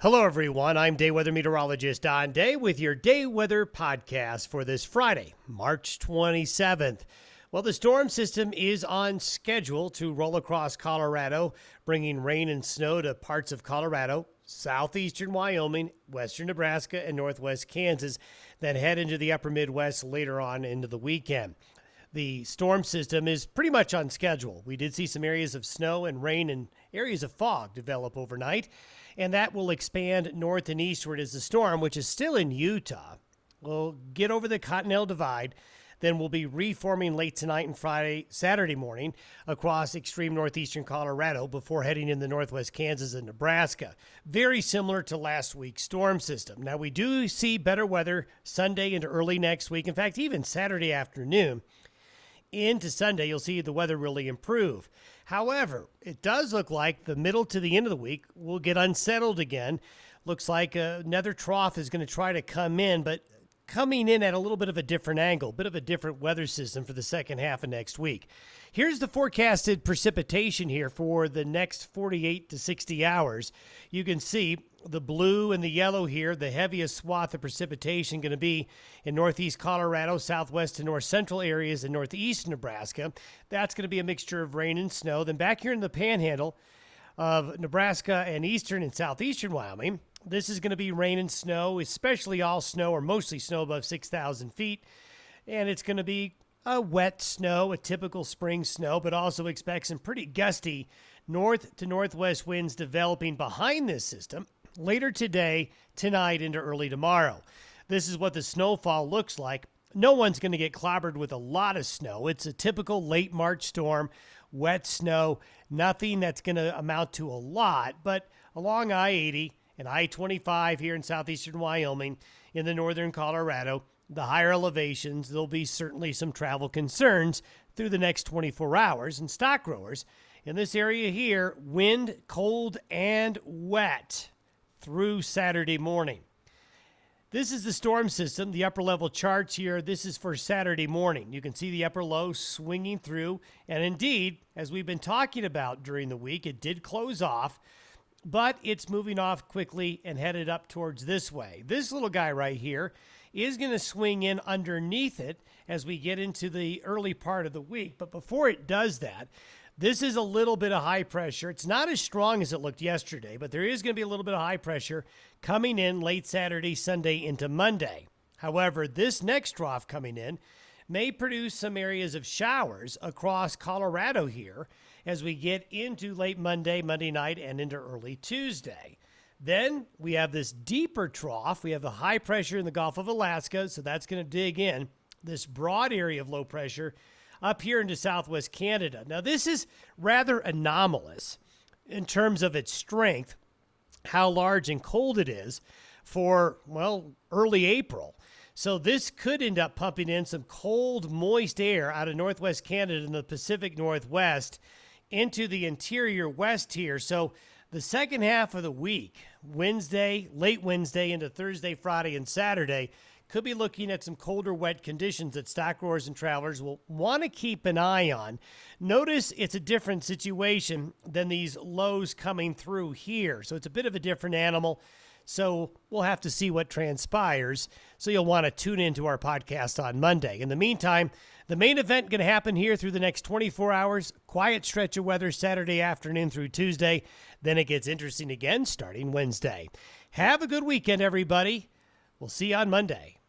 Hello, everyone. I'm day weather meteorologist Don Day with your day weather podcast for this Friday, March 27th. Well, the storm system is on schedule to roll across Colorado, bringing rain and snow to parts of Colorado, southeastern Wyoming, western Nebraska, and northwest Kansas, then head into the upper Midwest later on into the weekend. The storm system is pretty much on schedule. We did see some areas of snow and rain and areas of fog develop overnight, and that will expand north and eastward as the storm, which is still in Utah, will get over the Continental Divide. Then we'll be reforming late tonight and Saturday morning across extreme northeastern Colorado before heading into northwest Kansas and Nebraska. Very similar to last week's storm system. Now, we do see better weather Sunday into early next week. In fact, even Saturday afternoon into Sunday, you'll see the weather really improve. However, it does look like the middle to the end of the week will get unsettled again. Looks like another trough is going to try to come in, but coming in at a little bit of a different angle, bit of a different weather system for the second half of next week. Here's the forecasted precipitation here for the next 48 to 60 hours. You can see the blue and the yellow here, the heaviest swath of precipitation going to be in northeast Colorado, southwest and north central areas in northeast Nebraska. That's going to be a mixture of rain and snow. Then back here in the panhandle of Nebraska and eastern and southeastern Wyoming, this is going to be rain and snow, especially all snow or mostly snow above 6,000 feet. And it's going to be a wet snow, a typical spring snow, but also expect some pretty gusty north to northwest winds developing behind this system later today, tonight, into early tomorrow. This is what the snowfall looks like. No one's going to get clobbered with a lot of snow. It's a typical late March storm, wet snow, nothing that's going to amount to a lot, but along I-80 and I-25 here in southeastern Wyoming, in the northern Colorado, the higher elevations, there'll be certainly some travel concerns through the next 24 hours. And stock growers in this area here, wind, cold, and wet through Saturday morning. This is the storm system, the upper level charts here. This is for Saturday morning. You can see the upper low swinging through. And indeed, as we've been talking about during the week, it did close off, but it's moving off quickly and headed up towards this way. This little guy right here is going to swing in underneath it as we get into the early part of the week. But before it does that, this is a little bit of high pressure. It's not as strong as it looked yesterday, but there is going to be a little bit of high pressure coming in late Saturday, Sunday into Monday. However, this next trough coming in may produce some areas of showers across Colorado here as we get into late Monday, Monday night, and into early Tuesday. Then we have this deeper trough. We have the high pressure in the Gulf of Alaska, so that's going to dig in this broad area of low pressure up here into southwest Canada. Now, this is rather anomalous in terms of its strength, how large and cold it is for, well, early April. So this could end up pumping in some cold, moist air out of northwest Canada and the Pacific Northwest into the interior west here. So the second half of the week, Wednesday, late Wednesday into Thursday, Friday, and Saturday, could be looking at some colder, wet conditions that stock growers and travelers will want to keep an eye on. Notice it's a different situation than these lows coming through here. So it's a bit of a different animal. So we'll have to see what transpires. So you'll want to tune into our podcast on Monday. In the meantime, the main event going to happen here through the next 24 hours. Quiet stretch of weather Saturday afternoon through Tuesday. Then it gets interesting again starting Wednesday. Have a good weekend, everybody. We'll see you on Monday.